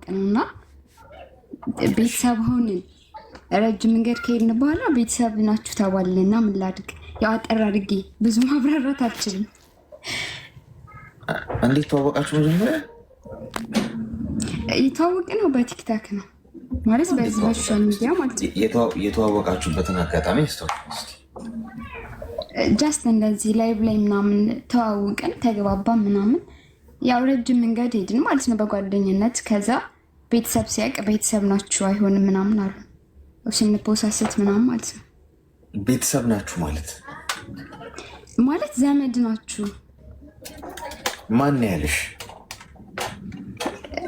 ነውና ቤተሰብ ሆንን። ረጅም መንገድ ከሄድን በኋላ ቤተሰብ ናችሁ ተባልንና ምን ላድርግ? ያው አጠር አድርጌ ብዙ ማብራራት አልችልም። እንዴት ተዋወቃችሁ? መጀመሪያ የተዋወቅ ነው በቲክታክ ነው ማለት በዚህ በሶሻል ሚዲያ ማለት ነው። የተዋወቃችሁበትን አጋጣሚ አስታውሱ። ጃስት እንደዚህ ላይቭ ላይ ምናምን ተዋውቅን፣ ተግባባን ምናምን ያው ረጅም መንገድ ሄድን ማለት ነው በጓደኝነት። ከዛ ቤተሰብ ሲያውቅ ቤተሰብ ናችሁ አይሆንም ምናምን አሉ። ስንፖሳሰት ምናምን ማለት ነው። ቤተሰብ ናችሁ ማለት ዘመድ ናችሁ። ማን ያለሽ?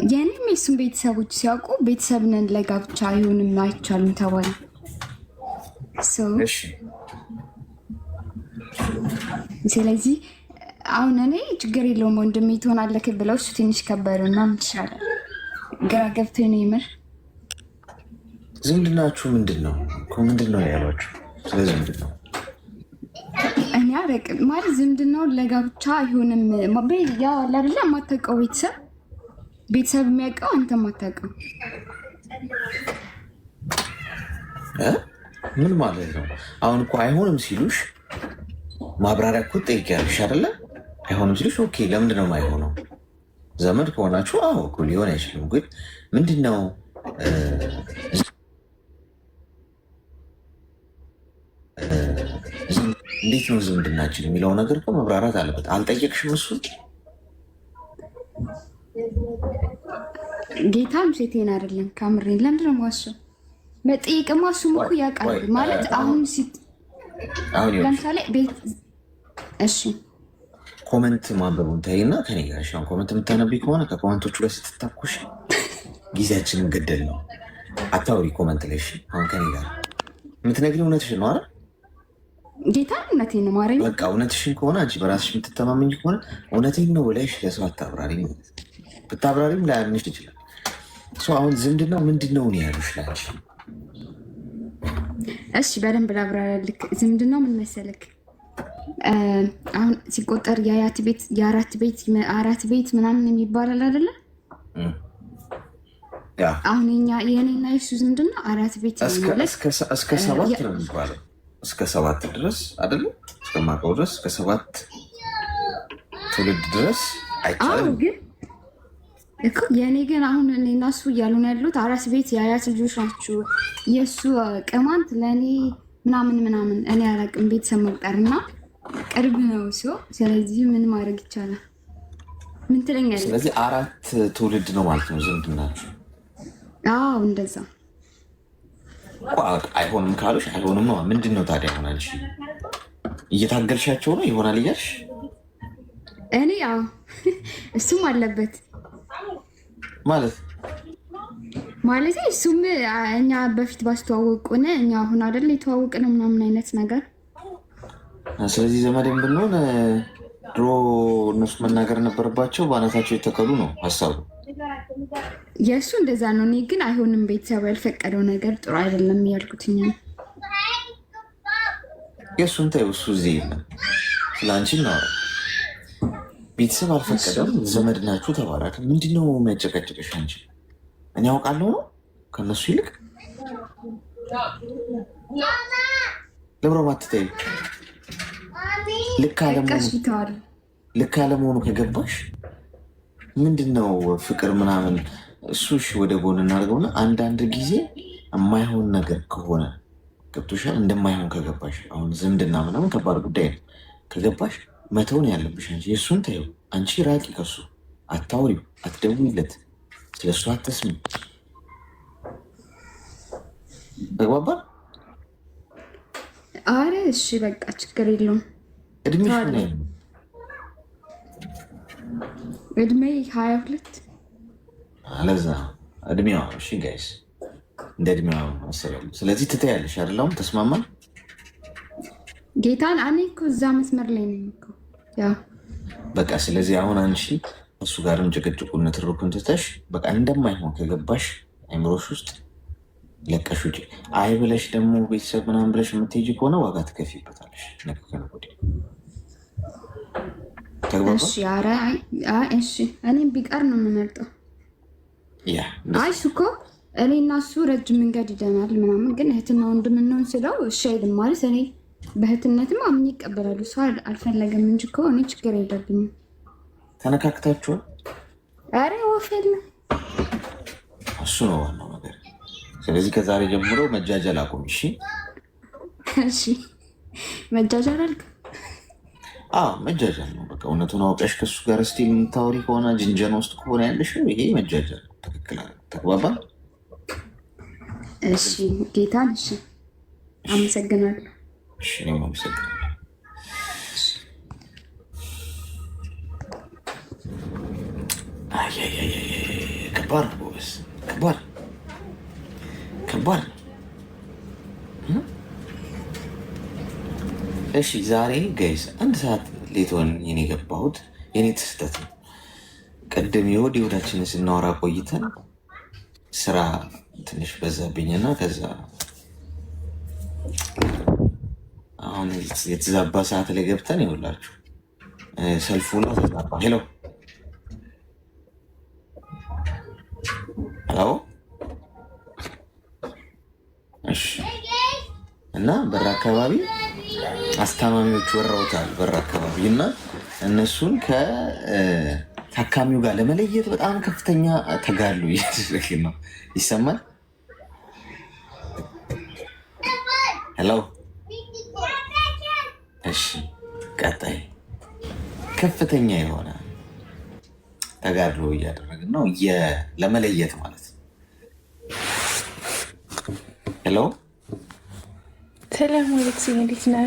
የኔም የሱም ቤተሰቦች ሲያውቁ ቤተሰብ ነን ለጋብቻ አይሆንም አይቻልም ተባለ። ስለዚህ አሁን እኔ ችግር የለውም ወንድሜ ትሆናለህ ብለው እሱ ትንሽ ከበደና ምን ይሻላል ግራ ገብቶኝ ነው የምር። ዝምድናችሁ ምንድን ነው ያሏችሁ? ስለዚህ ምንድን ነው እኔ አላውቅም ማለት ዝምድናውን ለጋብቻ አይሆንም ያ አይደለ የማታውቀው ቤተሰብ የሚያውቀው አንተ የማታውቀው ምን ማለት ነው? አሁን እኮ አይሆንም ሲሉሽ ማብራሪያ እኮ ጠይቂያለሽ አይደለ? አይሆንም ሲሉሽ ኦኬ፣ ለምንድን ነው የማይሆነው? ዘመድ ከሆናችሁ አዎ እኮ ሊሆን አይችልም። ግን ምንድን ነው እንዴት ነው ዝምድናችን የሚለው ነገር እኮ መብራራት አለበት። አልጠየቅሽም? እሱ ጌታም ሴቴን አይደለም ከምሬን። ለምንድን ነው የማዋሸው? መጠየቅማ እሱም እኮ ያውቃል ማለት አሁን ለምሳሌ ቤት እሺ ኮመንት ማንበቡን ተይና ከኔ ጋር እሺ። ኮመንት የምታነቢ ከሆነ ከኮመንቶቹ ላይ ስትታኮሽ ጊዜያችንን ገደል ነው። አታውሪ ኮመንት ላይ እሺ። አሁን ከኔ ጋር የምትነግሪው እውነትሽን ነው አይደል? ጌታ እውነቴን ነው ማረኝ። በቃ እውነትሽን ከሆነ አንቺ በራስሽ የምትተማመኝ ከሆነ እውነቴን ነው ብለሽ ለሰው አታብራሪ። ብታብራሪም ላያምንሽ ይችላል። አሁን ዝምድና ምንድን ነው ያሉሽ ላንቺ? እሺ በደንብ ላብራራልክ። ዝምድናው ምን መሰለክ? አሁን ሲቆጠር የአራት ቤት ምናምን የሚባላል አይደለ? አሁን የኔና የሱ ዝምድና አራት ቤት እስከ 7 ነው የሚባለው። እስከ 7 ድረስ አይደለ? እስከማውቀው ድረስ እስከ 7 ትውልድ ድረስ አይቻልም። ግን እኮ የኔ ግን አሁን እኔና እሱ እያሉ ነው ያሉት አራት ቤት የአያት ልጆች ናችሁ። የእሱ ቅማንት ለእኔ ምናምን እኔ አላውቅም። ቤተሰብ መቁጠርና ቅርብ ነው ሲሆን፣ ስለዚህ ምን ማድረግ ይቻላል? ምን ትለኛለህ? ስለዚህ 4 ትውልድ ነው ማለት ነው ዝምድናችሁ? አዎ እንደዛ። አይሆንም ካሉሽ አይሆንም ነው። ምንድን ነው ታዲያ? ሆናል እየታገልሻቸው ነው ይሆናል እያልሽ እኔ ያው እሱም አለበት ማለት እሱም እኛ በፊት ባስተዋወቁን እኛ አሁን አይደል የተዋወቅን ምናምን አይነት ነገር። ስለዚህ ዘመድም ብንሆን ድሮ እነሱ መናገር ነበረባቸው፣ በአናታቸው የተከሉ ነው ሀሳቡ። የእሱ እንደዛ ነው። እኔ ግን አይሆንም ቤተሰብ ያልፈቀደው ነገር ጥሩ አይደለም እያልኩትኝ ነው። የእሱን ተይው፣ እሱ እዚህ የለም። ስለ አንቺ እናወራ። ቤተሰብ አልፈቀደም፣ ዘመድ ናችሁ ተባላክ። ምንድነው የሚያጨቀጭቅሽ አንቺ? እኔ ያውቃለሁ ነው ከነሱ ይልቅ ለብሮ ማትተይ ልክ አለመሆኑ ከገባሽ ምንድነው ፍቅር ምናምን እሱሽ ወደ ጎን እናደርገውና አንዳንድ ጊዜ የማይሆን ነገር ከሆነ ገብቶሻል። እንደማይሆን ከገባሽ አሁን ዝምድና ምናምን ከባድ ጉዳይ ነው። ከገባሽ መተውን ያለብሽ አንቺ። የእሱን ተይው፣ አንቺ ራቂ ከሱ፣ አታውሪው፣ አትደውይለት፣ ስለሱ አትስሚ። ተግባባ? አረ እሺ በቃ ችግር የለውም። እድሜሽ ምን ያህል? እድሜ 22። አለዛ እድሜዋ እሺ ጋይስ እንደ እድሜዋ መሰለኝ። ስለዚህ ትተያለሽ አይደለም? ተስማማን? ጌታን እኔ እኮ እዛ መስመር ላይ ነኝ እኮ ያው በቃ። ስለዚህ አሁን አንቺ እሱ ጋርም ጭቅጭቁን ትርኩን ትተሽ በቃ እንደማይሆን ከገባሽ አይምሮሽ ውስጥ ለቀሽ ውጪ። አይ ብለሽ ደግሞ ቤተሰብ ምናምን ብለሽ የምትሄጂ ከሆነ ዋጋ ትከፊበታለሽ። ነገ ከነገ ወዲያ ተግባባ? እሺ። ኧረ እሺ፣ እኔም ቢቀር ነው የምመርጠው። አይ እሱ እኮ እኔ እና እሱ ረጅም መንገድ ሂደናል ምናምን፣ ግን እህትና ወንድም እንሆን ስለው እሺ አይልም ማለት እኔ በእህትነትም አምኜ ይቀበላሉ። እሱ አልፈለገም እንጂ እኮ እኔ ችግር የለብኝም። ተነካክታችኋል? ኧረ ወፍ የለም። እሱ ነው ዋናው ነገር። ስለዚህ ከዛሬ ጀምሮ መጃጀል አቁም። እሺ እሺ። መጃጀል አልክ? አዎ መጃጀል ነው በቃ። እውነቱን አውቀሽ ከሱ ጋር ስቲል የምታወሪ ከሆነ ጅንጀና ውስጥ ከሆነ ያለሽው ይሄ መጃጀል ነው። ትክክል አለ። ተግባባ? እሺ ጌታን። እሺ አመሰግናለሁ። እሺ እኔም አመሰግናለሁ። ከባድ ነው ጎበዝ፣ ከባድ ነው። እሺ ዛሬ ጋይስ 1 ሰዓት ሌት ሆነን የኔ የገባሁት የኔ ስህተት ነው። ቅድም የሆዳችንን ስናወራ ቆይተን ስራ ትንሽ በዛብኝና ከዛ አሁን የተዛባ ሰዓት ላይ ገብተን ይኸውላችሁ ሰልፉ ነው ተዛባ። ሄሎ ሄሎ። እሺ እና በር አካባቢ አስታማሚዎች ወረውታል በር አካባቢ እና እነሱን ከታካሚው ጋር ለመለየት በጣም ከፍተኛ ተጋድሎ እያደረግን ነው። ይሰማል? ሄሎ። እሺ ቀጣይ ከፍተኛ የሆነ ተጋድሎ እያደረግን ነው ለመለየት ማለት ነው። ሄሎ። ሰላም አሌክስ፣ እንዴት ነህ?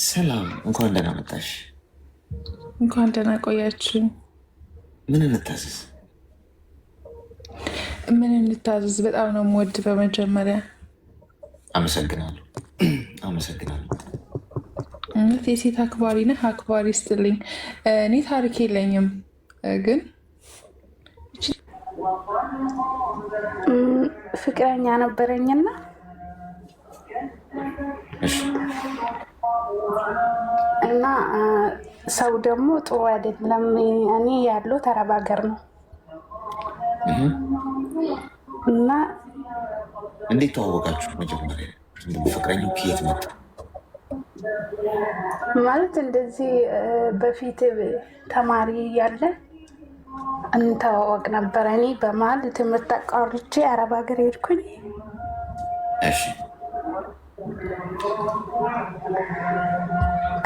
ሰላም፣ እንኳን ደህና መጣሽ። እንኳን ደህና ቆያችሁ። ምን እንታዘዝ? ምን እንታዘዝ? በጣም ነው የምወድ። በመጀመሪያ አመሰግናለሁ። እውነት የሴት አክባሪ ነህ። አክባሪ ስትልኝ እኔ ታሪክ የለኝም ግን ፍቅረኛ ነበረኝና እና ሰው ደግሞ ጥሩ አይደለም። እኔ ያለው ተረብ ሀገር ነው እና እንዴት ተዋወቃችሁ? መጀመሪያ ፍቅረኛው ከየት መጣ? ማለት እንደዚህ በፊት ተማሪ እያለ እንተዋወቅ ነበር። እኔ በመሀል ትምህርት አቋርጬ አረብ ሀገር ሄድኩኝ። እሺ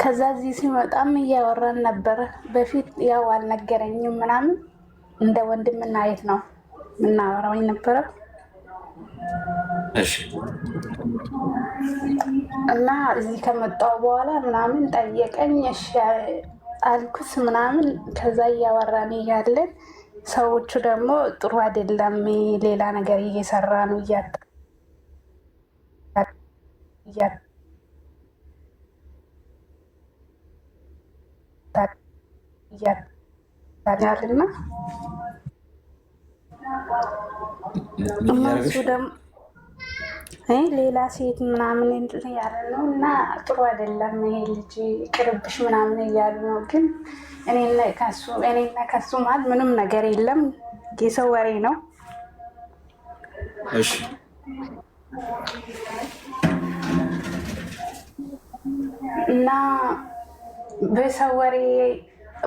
ከዛ እዚህ ሲመጣም እያወራን ነበረ። በፊት ያው አልነገረኝም ምናምን፣ እንደ ወንድምና እህት ነው የምናወራው ነበረ። እሺ እና እዚህ ከመጣሁ በኋላ ምናምን ጠየቀኝ። እሺ አልኩት ምናምን። ከዛ እያወራን እያለን ሰዎቹ ደግሞ ጥሩ አይደለም ሌላ ነገር እየሰራ ነው እያልና እነሱ ደግሞ ሌላ ሴት ምናምን ያለ ነው እና ጥሩ አይደለም ይሄ ልጅ ቅርብሽ ምናምን እያሉ ነው። ግን እኔና ከሱ መሀል ምንም ነገር የለም፣ የሰው ወሬ ነው። እሺ እና በሰው ወሬ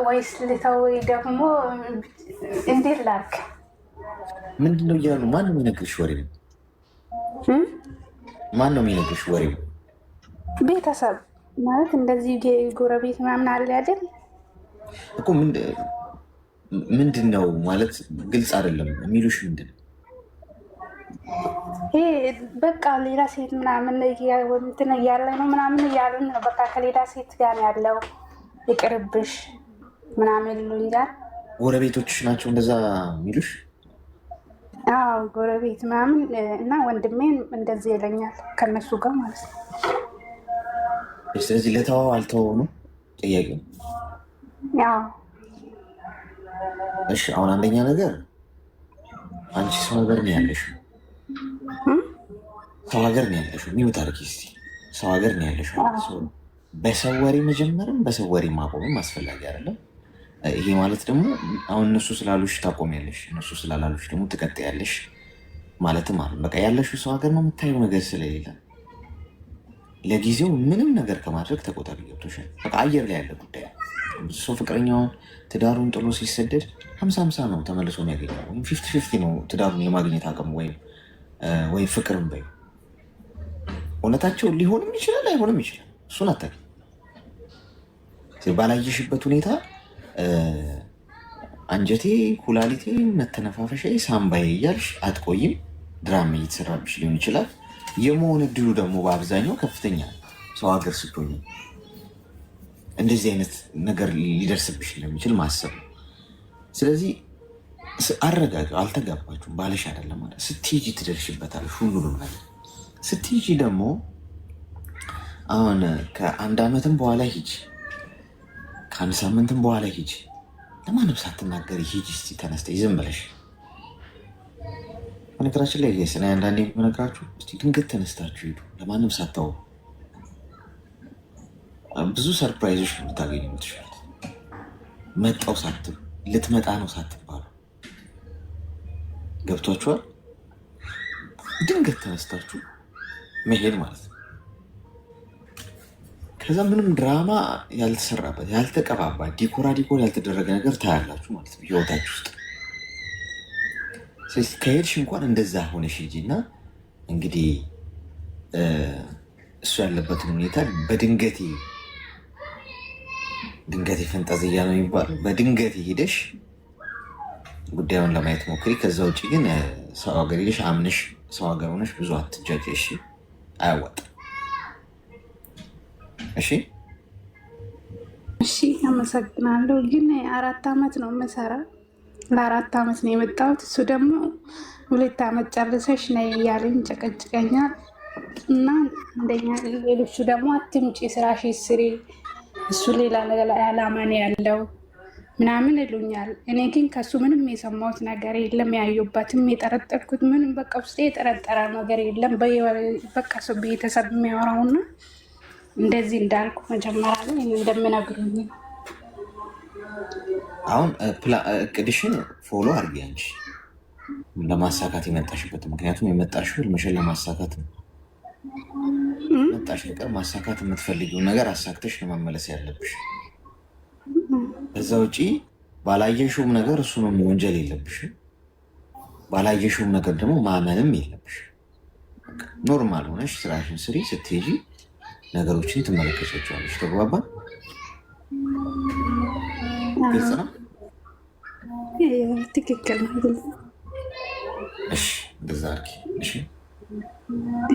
ወይስ ልተው ደግሞ እንዴት ላድርግ? ምንድን ነው እያሉ ማን ነው የሚነግርሽ ወሬ ነው? ማን ነው የሚነግርሽ ወሬው? ቤተሰብ ማለት እንደዚህ ጎረቤት ምናምን አለ አይደል እኮ። ምንድን ነው ማለት ግልጽ አይደለም የሚሉሽ። ምንድን ነው ይሄ? በቃ ሌላ ሴት ምናምን እንትን እያለ ነው ምናምን እያሉን ነው። በቃ ከሌላ ሴት ጋር ያለው ይቅርብሽ ምናምን ይሉኛል። ጎረቤቶችሽ ናቸው እንደዛ የሚሉሽ? አዎ ጎረቤት ምናምን እና ወንድሜን እንደዚህ ይለኛል ከነሱ ጋር ማለት ነው። ስለዚህ ለተዋው አልተዋው ነው ጥያቄው። ያው እሺ አሁን አንደኛ ነገር አንቺ ሰው ሀገር ነው ያለሽው። ሰው ሀገር ነው ያለሽው። ሚውት አድርጊ እስኪ። ሰው ሀገር ነው ያለሽው። በሰው ወሬ መጀመርም በሰው ወሬ ማቆምም አስፈላጊ አይደለም። ይሄ ማለት ደግሞ አሁን እነሱ ስላሉሽ ታቆሚያለሽ፣ እነሱ ስላላሉሽ ደግሞ ትቀጥያለሽ ማለትም አለ። በቃ ያለሽው ሰው ሀገር ነው፣ የምታየው ነገር ስለሌለ ለጊዜው ምንም ነገር ከማድረግ ተቆጣቢ። ገብቶሻል? በቃ አየር ላይ ያለ ጉዳይ። ብዙ ሰው ፍቅረኛውን ትዳሩን ጥሎ ሲሰደድ 50-50 ነው ተመልሶ የሚያገኘው፣ ወይም 50-50 ነው ትዳሩን የማግኘት አቅም ወይም ፍቅርም በይ። እውነታቸው ሊሆንም ይችላል አይሆንም ይችላል። እሱን አታውቂም። ባላየሽበት ሁኔታ አንጀቴ፣ ኩላሊቴ፣ መተነፋፈሻ፣ ሳምባዬ እያልሽ አትቆይም። ድራማ እየተሰራብሽ ሊሆን ይችላል። የመሆን እድሉ ደግሞ በአብዛኛው ከፍተኛ ሰው ሀገር ስትሆኝ እንደዚህ አይነት ነገር ሊደርስብሽ እንደሚችል ማሰብ ነው። ስለዚህ አረጋጊው። አልተጋባችሁም፣ ባልሽ አይደለም ማለት ስትሄጂ ትደርሽበታለሽ ሁሉንም ነገር። ስትሄጂ ደግሞ አሁን ከአንድ ዓመትም በኋላ ሂጂ፣ ከአንድ ሳምንትም በኋላ ሂጂ። ለማንም ሳትናገሪ ሂጂ እስኪ ተነስተሽ ዝም ብለሽ። በነገራችን ላይ ስለ አንዳንዴ የምነግራችሁ እስኪ ድንገት ተነስታችሁ ሂዱ፣ ለማንም ሳታው። ብዙ ሰርፕራይዞች ልታገኙ ትችላል። መጣው ሳትሉ፣ ልትመጣ ነው ሳትባሉ። ገብቷችኋል? ድንገት ተነስታችሁ መሄድ ማለት ነው። ከዛ ምንም ድራማ ያልተሰራበት ያልተቀባባ ዲኮር ያልተደረገ ነገር ታያላችሁ ማለት ነው ህይወታችሁ ውስጥ። ስለዚህ ከሄድሽ እንኳን እንደዛ ሆነሽ ሂጂ እና እንግዲህ እሱ ያለበትን ሁኔታ በድንገቴ ፈንጠዝያ ነው የሚባለው። በድንገቴ ሄደሽ ጉዳዩን ለማየት ሞክሪ። ከዛ ውጭ ግን ሰው ሀገር ሄደሽ አምነሽ ሰው ሀገር ሆነሽ ብዙ አትጃጅ። እሺ፣ አያዋጣም። እሺ እሺ፣ አመሰግናለሁ። ግን 4 ዓመት ነው የምሰራ፣ ለ4 ዓመት ነው የመጣሁት። እሱ ደግሞ 2 ዓመት ጨርሰሽ ነይ እያለኝ ጨቀጭቀኛል። እና እንደኛ ሌሎቹ ደግሞ አትምጪ፣ ስራሽ ስሪ፣ እሱ ሌላ ዓላማ ነው ያለው ምናምን ይሉኛል። እኔ ግን ከሱ ምንም የሰማሁት ነገር የለም፣ ያዩበትም የጠረጠርኩት ምንም በቃ ውስጤ የጠረጠረ ነገር የለም። በቃ ሰው ቤተሰብ የሚያወራውና እንደዚህ እንዳልኩ መጀመሪያ ላይ እንደምነግሩኝ። አሁን እቅድሽን ፎሎ አድርጊ አንቺ ለማሳካት የመጣሽበት። ምክንያቱም የመጣሽው ህልምሽን ለማሳካት ነው። መጣሽ ነገር ማሳካት የምትፈልጊውን ነገር አሳክተሽ ነው መመለስ ያለብሽ። ከዛ ውጪ ባላየሽውም ነገር እሱ ነው ወንጀል የለብሽም። ባላየሽውም ነገር ደግሞ ማመንም የለብሽ። ኖርማል ሆነሽ ስራሽን ስሪ። ስትሄጂ ነገሮችን ትመለከቻቸዋለሽ። ተግባባን? ግልጽ ነው? ትክክል ነው። እሺ፣ እንደዛ አድርጊ። እሺ፣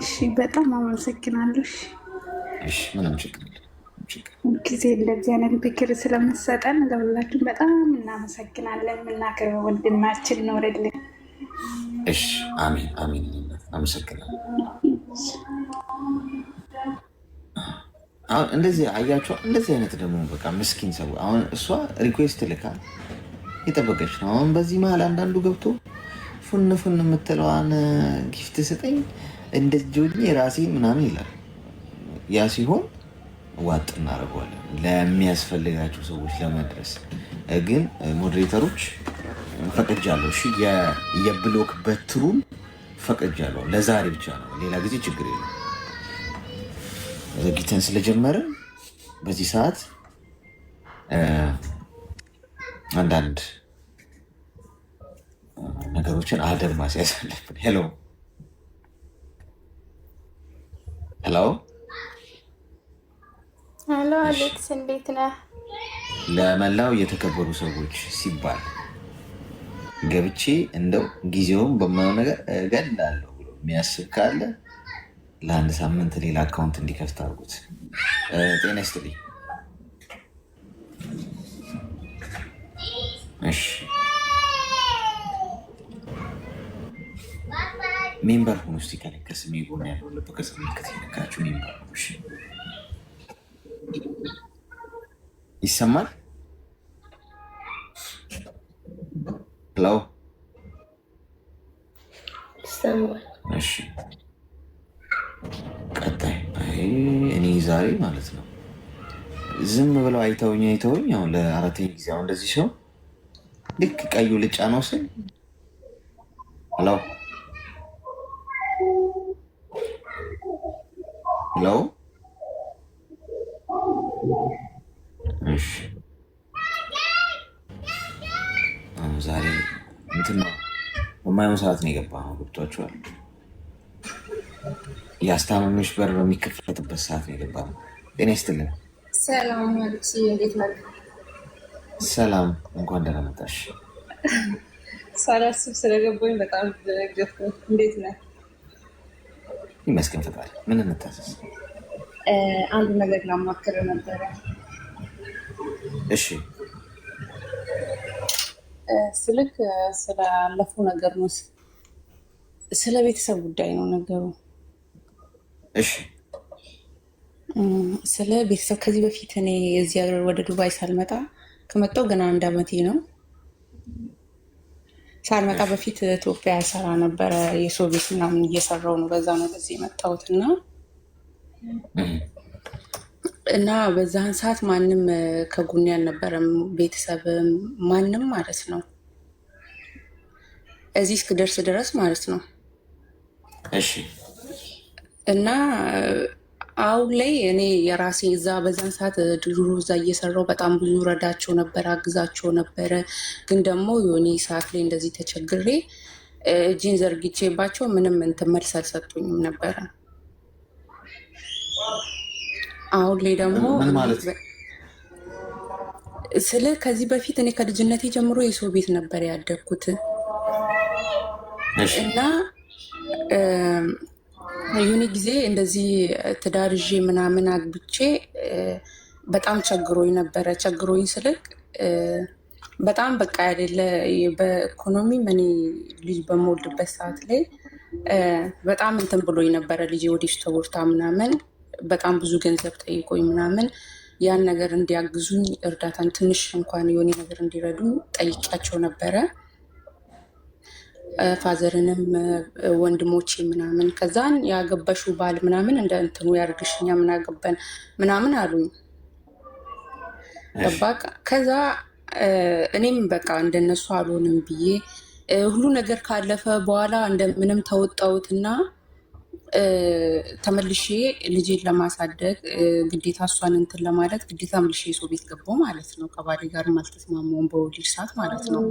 እሺ፣ በጣም አመሰግናለሁ። እሺ፣ ምንም ችግር ጊዜ እንደዚህ አይነት ምክር ስለምሰጠን ለሁላችን በጣም እናመሰግናለን። የምናከብረው ወንድማችን ኖርልን። እሺ፣ አሜን አሜን። አመሰግናለሁ። አሁን እንደዚህ አያቸው። እንደዚህ አይነት ደግሞ በቃ ምስኪን ሰው አሁን እሷ ሪኩዌስት ልካ የጠበቀች ነው። አሁን በዚህ መሀል አንዳንዱ ገብቶ ፉን የምትለዋን ጊፍት ስጠኝ እንደጆኝ የራሴን ምናምን ይላል። ያ ሲሆን ዋጥ እናደርገዋለን ለሚያስፈልጋቸው ሰዎች ለመድረስ። ግን ሞዴሬተሮች ፈቅጃለሁ። እሺ፣ የብሎክ በትሩን ፈቅጃለሁ። ለዛሬ ብቻ ነው፣ ሌላ ጊዜ ችግር የለም። ዘግይተን ስለጀመርን በዚህ ሰዓት አንዳንድ ነገሮችን አደብ ማስያዝ አለብን። ሄሎ ሄሎ ሄሎ፣ አሌክስ እንዴት ነህ? ለመላው የተከበሩ ሰዎች ሲባል ገብቼ እንደው ጊዜውን በማየው ነገር እገላለሁ ብሎ የሚያስብ ካለ ለአንድ ሳምንት ሌላ አካውንት እንዲከፍት አድርጉት። ጤና ይስጥልኝ። እሺ፣ ሜምበር ሁኑ እስኪ። ከላይ ከስሜ ጎን ያለው ልብ ቅርጽ ምልክት የነካችሁ ሜምበር ሁኑ። እሺ፣ ይሰማል? ሄሎ፣ ይሰማል? እሺ፣ ቀጣይ እኔ ዛሬ ማለት ነው ዝም ብለው አይተውኝ አሁን ለአራተኛ ጊዜ አሁን እንደዚህ ሲሆን ልክ ቀዩ ልጫ ነው ስል ሄሎ ሄሎ እሺ ዛሬ እንትን ነው በማይሆን ሰዓት ነው የገባነው። ገብቷችኋል? የአስታማሚዎች በር በሚከፈትበት ሰዓት ነው የገባነው። ጤና ይስጥልን። ሰላም ማለት እንዴት ነህ? ሰላም፣ እንኳን ደህና መጣሽ። ሳላስብ ስለገባኝ በጣም ደነገጥኩ። እንዴት ነህ? ይመስገን ፈጣሪ። ምን እንታዘዝ? አንድ ነገር ላማክር ነበረ። እሺ። ስልክ ስላለፈው ነገር ነው፣ ስለ ቤተሰብ ጉዳይ ነው ነገሩ። እሺ። ስለ ቤተሰብ ከዚህ በፊት እኔ እዚህ ሀገር ወደ ዱባይ ሳልመጣ ከመጣሁ ገና 1 ዓመቴ ነው። ሳልመጣ በፊት ኢትዮጵያ ሰራ ነበረ፣ የሰው ቤት ምናምን እየሰራው ነው። በዛ ነው በዚህ የመጣሁት እና በዛን ሰዓት ማንም ከጎኔ አልነበረም፣ ቤተሰብ ማንም ማለት ነው፣ እዚህ እስክደርስ ድረስ ማለት ነው። እሺ። እና አሁን ላይ እኔ የራሴ እዛ በዛን ሰዓት ድሮ እዛ እየሰራው በጣም ብዙ ረዳቸው ነበር፣ አግዛቸው ነበረ። ግን ደግሞ የሆነ ሰዓት ላይ እንደዚህ ተቸግሬ እጅን ዘርግቼባቸው ምንም እንትን መልስ አልሰጡኝም ነበረ። አሁን ላይ ደግሞ ስለ ከዚህ በፊት እኔ ከልጅነቴ ጀምሮ የሰው ቤት ነበር ያደግኩት እና የሆነ ጊዜ እንደዚህ ትዳር ይዤ ምናምን አግብቼ በጣም ቸግሮኝ ነበረ። ቸግሮኝ ስልክ በጣም በቃ አይደለ በኢኮኖሚ እኔ ልጅ በምወልድበት ሰዓት ላይ በጣም እንትን ብሎኝ ነበረ። ልጅ ወዲህ ተጎድታ ምናምን በጣም ብዙ ገንዘብ ጠይቆኝ ምናምን ያን ነገር እንዲያግዙኝ እርዳታን ትንሽ እንኳን የሆነ ነገር እንዲረዱኝ ጠይቂያቸው ነበረ። ፋዘርንም ወንድሞቼ ምናምን ከዛን ያገባሹ ባል ምናምን እንደ እንትኑ ያርግሽኛ ምን አገባን ምናምን አሉኝ። በቃ ከዛ እኔም በቃ እንደነሱ አልሆንም ብዬ ሁሉ ነገር ካለፈ በኋላ እንደምንም ተወጣሁትና ተመልሼ ልጄን ለማሳደግ ግዴታ እሷን እንትን ለማለት ግዴታ መልሼ የሰው ቤት ገባሁ ማለት ነው። ከባሌ ጋር አልተስማማሁም በወሊድ ሰዓት ማለት ነው።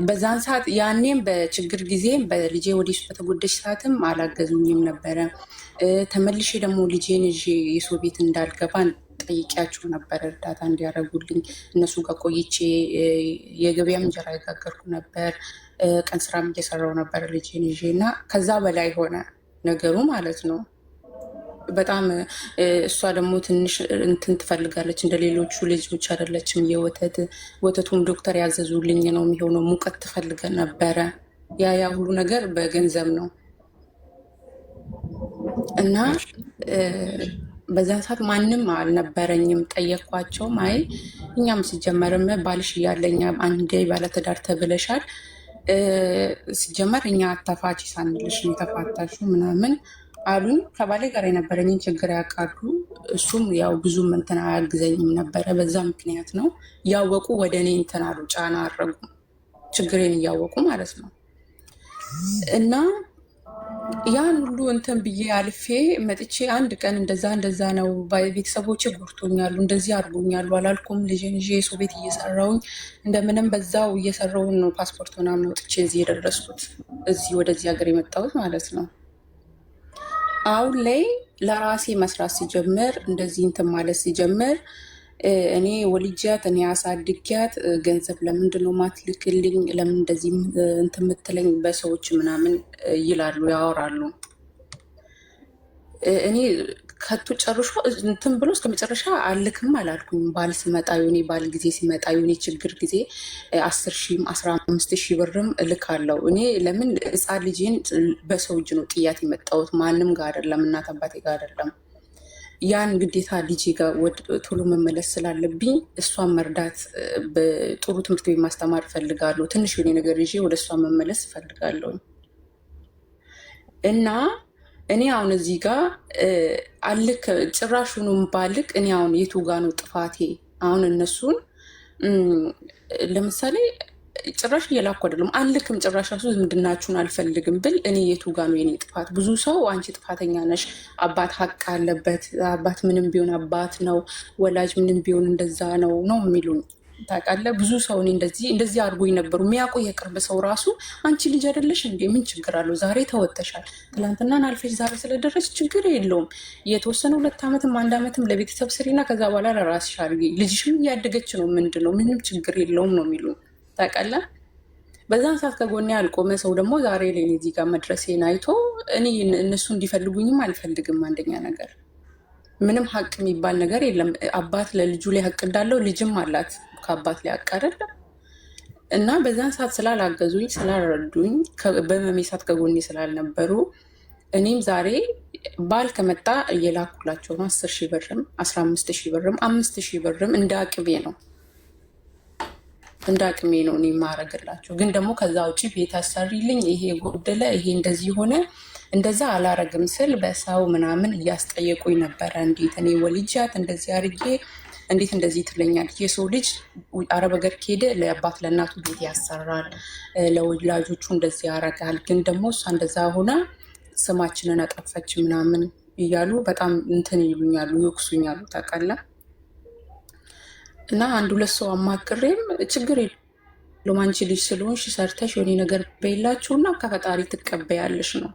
በዛን ሰዓት ያኔም በችግር ጊዜም በልጄ ወዲህ በተጎዳች ሰዓትም አላገዙኝም ነበረ። ተመልሼ ደግሞ ልጄን ይዤ የሰው ቤት እንዳልገባ ጠይቂያቸው ነበር እርዳታ እንዲያደርጉልኝ። እነሱ ጋር ቆይቼ የገበያም እንጀራ የጋገርኩ ነበር፣ ቀን ስራም እየሰራው ነበር ልጄን ይዤ እና ከዛ በላይ ሆነ ነገሩ ማለት ነው። በጣም እሷ ደግሞ ትንሽ እንትን ትፈልጋለች፣ እንደ ሌሎቹ ልጆች አይደለችም። ወተቱም ዶክተር ያዘዙልኝ ነው የሚሆነው። ሙቀት ትፈልገ ነበረ። ያ ሁሉ ነገር በገንዘብ ነው እና በዛን ሰዓት ማንም አልነበረኝም። ጠየኳቸው። አይ እኛም ሲጀመርም ባልሽ እያለኛ አንዴ ባለትዳር ተብለሻል፣ ሲጀመር እኛ አታፋች ሳንልሽ የተፋታሹ ምናምን አሉኝ። ከባሌ ጋር የነበረኝን ችግር ያውቃሉ። እሱም ያው ብዙም እንትን አያግዘኝም ነበረ። በዛ ምክንያት ነው እያወቁ ወደ እኔ እንትን አሉ፣ ጫና አረጉ፣ ችግሬን እያወቁ ማለት ነው። እና ያን ሁሉ እንትን ብዬ አልፌ መጥቼ አንድ ቀን እንደዛ ነው ቤተሰቦቼ ጎርቶኛሉ፣ እንደዚህ አድርጎኛሉ አላልኩም። ልጄን ይዤ የሰው ቤት እየሰራውኝ እንደምንም በዛው እየሰራውን ነው ፓስፖርት ምናምን ወጥቼ እዚህ የደረስኩት፣ እዚህ ወደዚህ ሀገር የመጣሁት ማለት ነው። አሁን ላይ ለራሴ መስራት ሲጀምር እንደዚህ እንትን ማለት ሲጀምር እኔ ወልጃት እኔ አሳድጊያት ገንዘብ ለምንድን ነው ማትልክልኝ? ለምን እንደዚህ እንትን የምትለኝ? በሰዎች ምናምን ይላሉ፣ ያወራሉ። እኔ ከቶ ጨርሾ እንትን ብሎ እስከ መጨረሻ አልክም አላልኩኝ። ባል ሲመጣ የሆኔ ባል ጊዜ ሲመጣ የሆኔ ችግር ጊዜ 10,000 15,000 ብርም እልካለሁ። እኔ ለምን ሕፃን ልጄን በሰው እጅ ነው ጥያት የመጣሁት፣ ማንም ጋር አይደለም፣ እናት አባቴ ጋር አይደለም። ያን ግዴታ ልጄ ጋር ቶሎ መመለስ ስላለብኝ እሷን መርዳት፣ በጥሩ ትምህርት ቤት ማስተማር እፈልጋለሁ። ትንሽ የሆነ ነገር ይዤ ወደ እሷ መመለስ እፈልጋለሁ እና እኔ አሁን እዚህ ጋር አልክ ጭራሹንም ባልክ እኔ አሁን የቱ ጋ ነው ጥፋቴ? አሁን እነሱን ለምሳሌ ጭራሽ እየላኩ አይደለም አልክም፣ ጭራሽ ራሱ ዝምድናችሁን አልፈልግም ብል እኔ የቱ ጋ ነው የኔ ጥፋት? ብዙ ሰው አንቺ ጥፋተኛ ነሽ፣ አባት ሀቅ አለበት፣ አባት ምንም ቢሆን አባት ነው፣ ወላጅ ምንም ቢሆን እንደዛ ነው ነው የሚሉኝ ታውቃለህ። ብዙ ሰው እኔ እንደዚህ አድርጎኝ ነበሩ የሚያውቁ የቅርብ ሰው ራሱ አንቺ ልጅ አይደለሽ እንዴ? ምን ችግር አለው? ዛሬ ተወጥተሻል፣ ትላንትናን አልፈሽ ዛሬ ስለደረስ ችግር የለውም። የተወሰነ 2 ዓመትም 1 ዓመትም ለቤተሰብ ስሪና ከዛ በኋላ ለራስሽ አድርጊ፣ ልጅሽም እያደገች ነው፣ ምንድን ነው ምንም ችግር የለውም ነው የሚሉ ታውቃለህ። በዛን ሰዓት ከጎኔ ያልቆመ ሰው ደግሞ ዛሬ ላይ እዚህ ጋር መድረሴን አይቶ እኔ እነሱ እንዲፈልጉኝም አልፈልግም። አንደኛ ነገር ምንም ሀቅ የሚባል ነገር የለም። አባት ለልጁ ላይ ሀቅ እንዳለው ልጅም አላት ከአባት ላይ ሀቅ አይደለም። እና በዛን ሰዓት ስላላገዙኝ ስላልረዱኝ፣ በመሜ ሰዓት ከጎኔ ስላልነበሩ እኔም ዛሬ ባል ከመጣ እየላኩላቸው ነው 10,000 ብርም 15,000 ብርም 5,000 ብርም እንደ አቅሜ ነው እኔ የማረግላቸው። ግን ደግሞ ከዛ ውጭ ቤት አሰሪልኝ፣ ይሄ ጎደለ፣ ይሄ እንደዚህ ሆነ፣ እንደዛ አላረግም ስል በሰው ምናምን እያስጠየቁኝ ነበረ። እንዴት እኔ ወልጃት እንደዚህ አርጌ እንዴት እንደዚህ ትለኛል? የሰው ልጅ አረብ ሀገር ከሄደ ለአባት ለእናቱ ቤት ያሰራል፣ ለወላጆቹ እንደዚህ ያረጋል። ግን ደግሞ እሷ እንደዛ ሆና ስማችንን አጠፈች ምናምን እያሉ በጣም እንትን ይሉኛሉ፣ ይወቅሱኛሉ ታውቃለህ። እና 1-2 ሰው አማክሬም ችግር የለውም አንቺ ልጅ ስለሆንሽ ሰርተሽ የሆነ ነገር በይላችሁ እና ከፈጣሪ ትቀበያለሽ ነው።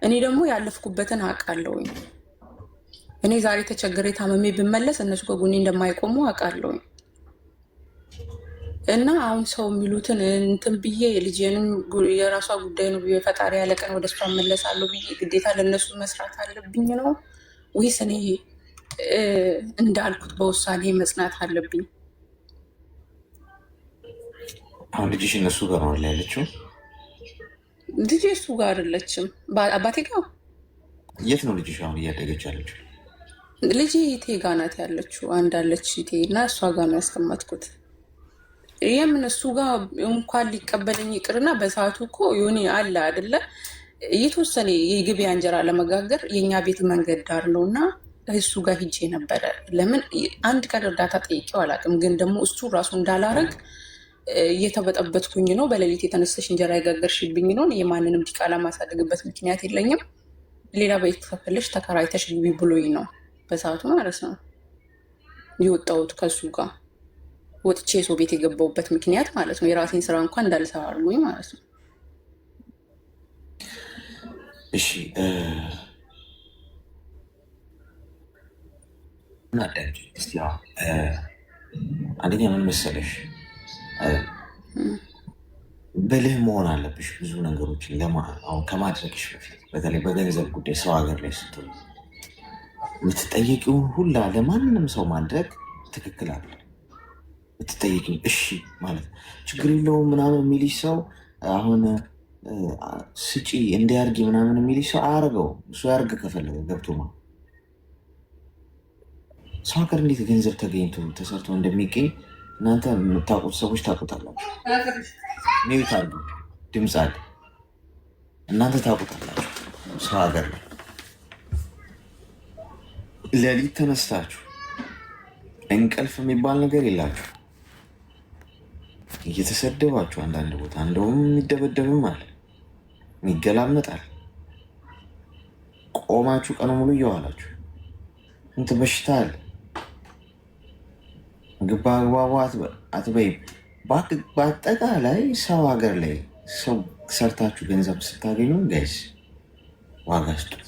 እኔ ደግሞ ያለፍኩበትን አውቃለሁኝ። እኔ ዛሬ ተቸግሬ ታመሜ ብመለስ እነሱ ከጎኔ እንደማይቆሙ አውቃለሁኝ። እና አሁን ሰው የሚሉትን እንትን ብዬ ልጄንም የራሷ ጉዳይ ነው ብዬ ፈጣሪ ያለቀን ወደ እሷ እመለሳለሁ ብዬ ግዴታ ለእነሱ መስራት አለብኝ ነው ወይስ እኔ እንዳልኩት በውሳኔ መጽናት አለብኝ? አሁን ልጅሽ እነሱ ጋር ነው ያለችው? ልጄ እሱ ጋር አይደለችም፣ አባቴ ጋር። የት ነው ልጅሽ አሁን እያደገች ያለችው? ልጄ ቴ ጋ ናት ያለችው። አንዳለች ቴ እና እሷ ጋር ነው ያስቀመጥኩት። የምን እሱ ጋር እንኳን ሊቀበለኝ ይቅርና በሰዓቱ እኮ የሆነ አለ አይደለ የተወሰነ የግቢያ እንጀራ ለመጋገር የእኛ ቤት መንገድ ዳር ነው እና እሱ ጋር ሂጄ ነበረ። ለምን አንድ ቀን እርዳታ ጠይቄው አላውቅም። ግን ደግሞ እሱ ራሱ እንዳላረግ እየተበጠበትኩኝ ነው። በሌሊት የተነሳሽ እንጀራ የጋገርሽብኝ ነው። የማንንም ዲቃላ ማሳደግበት ምክንያት የለኝም። ሌላ ቤት ከፈለሽ ተከራይተሽ ግቢ ብሎኝ ነው በሰዓቱ ማለት ነው የወጣሁት ከሱ ጋር። ወጥቼ የሰው ቤት የገባሁበት ምክንያት ማለት ነው የራሴን ስራ እንኳን እንዳልሰራ አድርጎኝ ማለት ነው። እሺ እናዳጅ እስቲ አንደኛ ምን መሰለሽ፣ ብልህ መሆን አለብሽ ብዙ ነገሮችን አሁን ከማድረግሽ በፊት። በተለይ በገንዘብ ጉዳይ ሰው ሀገር ላይ ስትሆን የምትጠየቂውን ሁላ ለማንም ሰው ማድረግ ትክክል አለ። የምትጠየቂውን እሺ ማለት ችግር የለውም ምናምን የሚልሽ ሰው አሁን ስጪ እንዲያርጊ ምናምን የሚልሽ ሰው አያርገውም። እሱ ያርግ ከፈለገ ገብቶ ነው። ሰው ሀገር እንዴት ገንዘብ ተገኝቶ ተሰርቶ እንደሚገኝ እናንተ የምታውቁት ሰዎች ታውቁታላችሁ። ሚዩት አሉ፣ ድምፅ አለ፣ እናንተ ታውቁታላችሁ። ሰው ሀገር ላይ ሌሊት ተነስታችሁ እንቅልፍ የሚባል ነገር የላችሁ እየተሰደባችሁ፣ አንዳንድ ቦታ እንደውም የሚደበደብም አለ፣ ይገላመጣል። ቆማችሁ ቀኑ ሙሉ እየዋላችሁ እንት በሽታ አለ። ምግብ በአግባቡ አትበይም። በአጠቃላይ ሰው ሀገር ላይ ሰው ሰርታችሁ ገንዘብ ስታገኙ ጋይስ ዋጋ ስጡት።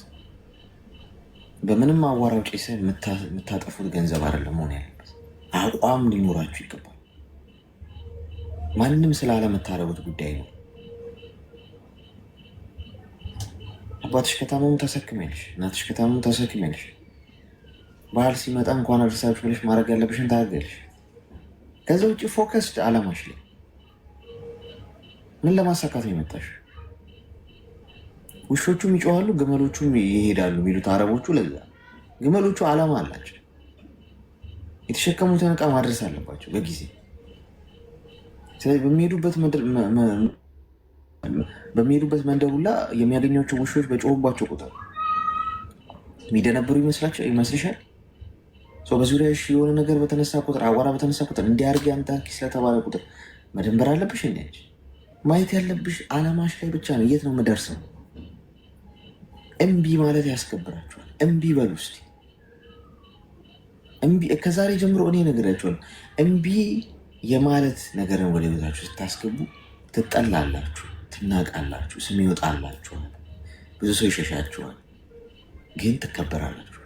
በምንም አዋራጭ የምታጠፉት ገንዘብ አይደለም መሆን ያለበት። አቋም ሊኖራችሁ ይገባል። ማንም ስላለመታረጉት ጉዳይ ነው። አባትሽ ከታመሙ ተሰክሜልሽ፣ እናትሽ ከታመሙ ተሰክሜልሽ። ባህል ሲመጣ እንኳን አደረሳችሁ ብለሽ ማድረግ ያለብሽን ታደርጊያለሽ። ከዛ ውጭ ፎከስድ አላማሽ ላይ ምን ለማሳካት ነው የመጣሽ? ውሾቹም ይጮሃሉ ግመሎቹም ይሄዳሉ የሚሉት አረቦቹ። ለዛ ግመሎቹ አላማ አላቸው። የተሸከሙትን ዕቃ ማድረስ አለባቸው በጊዜ። ስለዚህ በሚሄዱበት መንደር ሁላ የሚያገኟቸው ውሾች በጮሁባቸው ቁጥር የሚደነብሩ ይመስልሻል? በዙሪያሽ የሆነ ነገር በተነሳ ቁጥር፣ አቧራ በተነሳ ቁጥር እንዲያርግ አንታርኪ ስለተባለ ቁጥር መደንበር አለብሽ? እንዲያች ማየት ያለብሽ አላማሽ ላይ ብቻ ነው። የት ነው የምደርሰው? እምቢ ማለት ያስከብራችኋል። እምቢ በሉ እስኪ። እምቢ ከዛሬ ጀምሮ እኔ እነግራችኋለሁ። እምቢ የማለት ነገርን ወደ ቤታችሁ ስታስገቡ ትጠላላችሁ፣ ትናቃላችሁ፣ ስም ይወጣላችኋል፣ ብዙ ሰው ይሸሻችኋል። ግን ትከበራላችሁ፣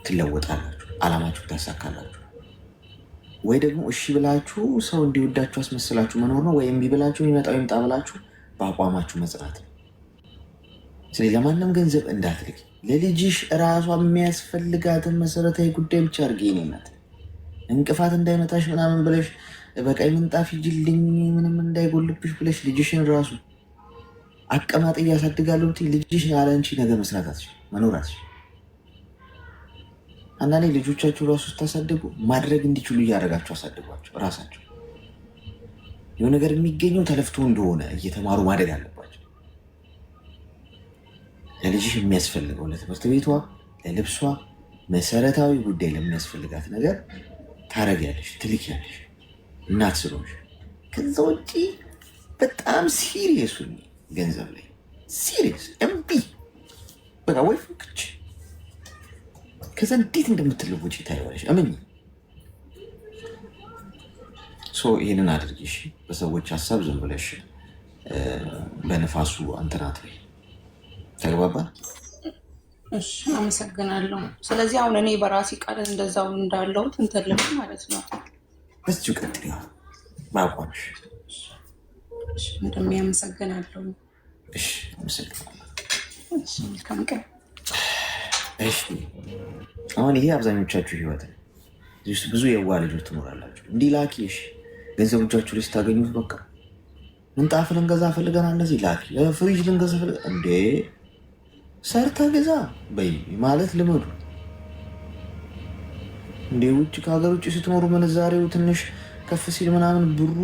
ትለወጣላችሁ፣ አላማችሁ ታሳካላችሁ። ወይ ደግሞ እሺ ብላችሁ ሰው እንዲወዳችሁ አስመስላችሁ መኖር ነው። ወይ እምቢ ብላችሁ የሚመጣው ይምጣ ብላችሁ በአቋማችሁ መጽናት ነው። ስለዚህ ለማንም ገንዘብ እንዳትልክ። ለልጅሽ እራሷ የሚያስፈልጋትን መሰረታዊ ጉዳይ ብቻ አድርጌ ይኔናት እንቅፋት እንዳይመጣሽ ምናምን ብለሽ በቀይ ምንጣፍ ይጅልኝ ምንም እንዳይጎልብሽ ብለሽ ልጅሽን ራሱ አቀማጥ እያሳድጋለሁ ብትይ ልጅሽ ያለ አንቺ ነገር መስራት አትችል፣ መኖር አትችል። አንዳንዴ ልጆቻችሁ ራሱ ስታሳድጉ ማድረግ እንዲችሉ እያደረጋችሁ አሳድጓቸው። ራሳቸው የሆነ ነገር የሚገኘው ተለፍቶ እንደሆነ እየተማሩ ማደግ አለባቸው። ለልጅሽ የሚያስፈልገው ለትምህርት ቤቷ፣ ለልብሷ፣ መሰረታዊ ጉዳይ ለሚያስፈልጋት ነገር ታረጊያለሽ፣ ትልኪያለሽ እናት ስለሆንሽ። ከዛ ውጭ በጣም ሲሪየሱ ገንዘብ ላይ ሲሪየስ እምቢ በቃ ወይ ፍንክች። ከዛ እንዴት እንደምትለወጪ ታይዋለሽ። እመኝ። ይህንን አድርጊሽ። በሰዎች ሀሳብ ዝም ብለሽ በነፋሱ አንተናት ወይ ተግባባ። እሺ አመሰግናለሁ። ስለዚህ አሁን እኔ በራሴ ቃል እንደዛው እንዳለሁት እንትልም ማለት ነው። በዚሁ ቀጥል በአቋምሽ። እንደም ያመሰግናለሁ። እሺ አመሰግናለሁ። መልካም ቀን። እሺ አሁን ይሄ አብዛኞቻችሁ ህይወት ውስጥ ብዙ የዋ ልጆች ትኖራላችሁ። እንዲህ ላኪ። እሺ ገንዘብ እጃችሁ ላይ ስታገኙት በቃ ምንጣፍ ልንገዛ ፈልገና እነዚህ ላኪ፣ ፍሪጅ ልንገዛ ፈልገ እንዴ ሰርተ ገዛ በይ ማለት ልመዱ። እንዴ ውጭ ከሀገር ውጭ ስትኖሩ ምንዛሬው ትንሽ ከፍ ሲል ምናምን ብሩ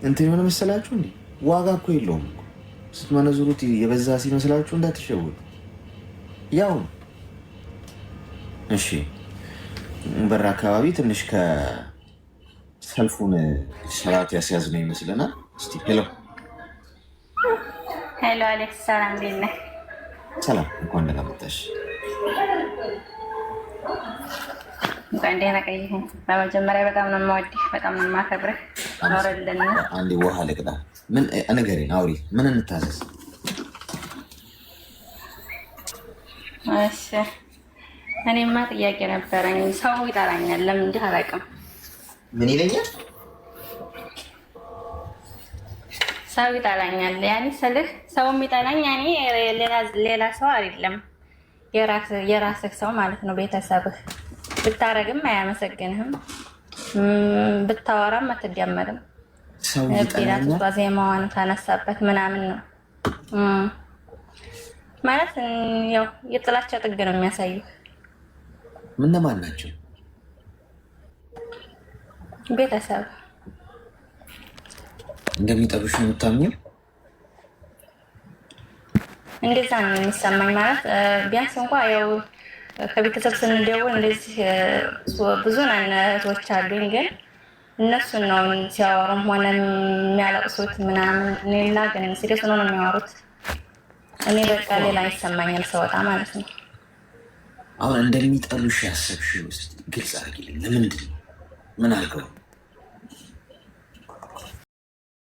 እንትን የሆነ መሰላችሁ እንዴ? ዋጋ እኮ የለውም። ስትመነዝሩት የበዛ ሲመስላችሁ እንዳትሸውሉ። ያው እሺ በር አካባቢ ትንሽ ከሰልፉን ሰላት ያስያዝ ነው ይመስለናል። እስቲ ሄሎ ሄሎ አሌክስ፣ ሰላም እንዴት ነህ? ሰላም፣ እንኳን ደህና መጣሽ። እንኳን ደህና ቆየኸኝ። በመጀመሪያ በጣም ነው የማወድህ፣ በጣም ነው የማከብርህ። ኖረልን። አንዴ ውሃ ልቅዳ። ምን ንገሪኝ፣ አውሪ። ምን እንታዘዝ? እሺ እኔማ ጥያቄ ነበረኝ። ሰው ይጠራኛል፣ ለምን እንዲህ አላውቅም። ምን ይለኛል? ሰው ይጠላኛል። ያኔ ስልህ ሰው የሚጠላኝ ያኔ ሌላ ሰው አይደለም፣ የራስህ ሰው ማለት ነው። ቤተሰብህ ብታረግም አያመሰግንህም፣ ብታወራም አትደመርም። ሌላ ዜማዋን ካነሳበት ምናምን ነው ማለት ያው የጥላቻ ጥግ ነው የሚያሳዩ። ምነማን ናቸው? ቤተሰብ እንደሚጠሉሽ ነው የምታምኚው? እንደዛ ነው የሚሰማኝ። ማለት ቢያንስ እንኳ ያው ከቤተሰብ ስንደውል እንደዚህ ብዙ እህቶች አሉኝ፣ ግን እነሱን ነው ሲያወሩም ሆነ የሚያለቅሱት ምናምን። ሌላ ግን ሲሪየስ ሆኖ ነው የሚያወሩት። እኔ በቃ ሌላ ይሰማኛል ስወጣ ማለት ነው። አሁን እንደሚጠሉሽ ያሰብሽ ውስጥ ግልጽ አድርጊልኝ። ለምንድን ነው? ምን አድርገው?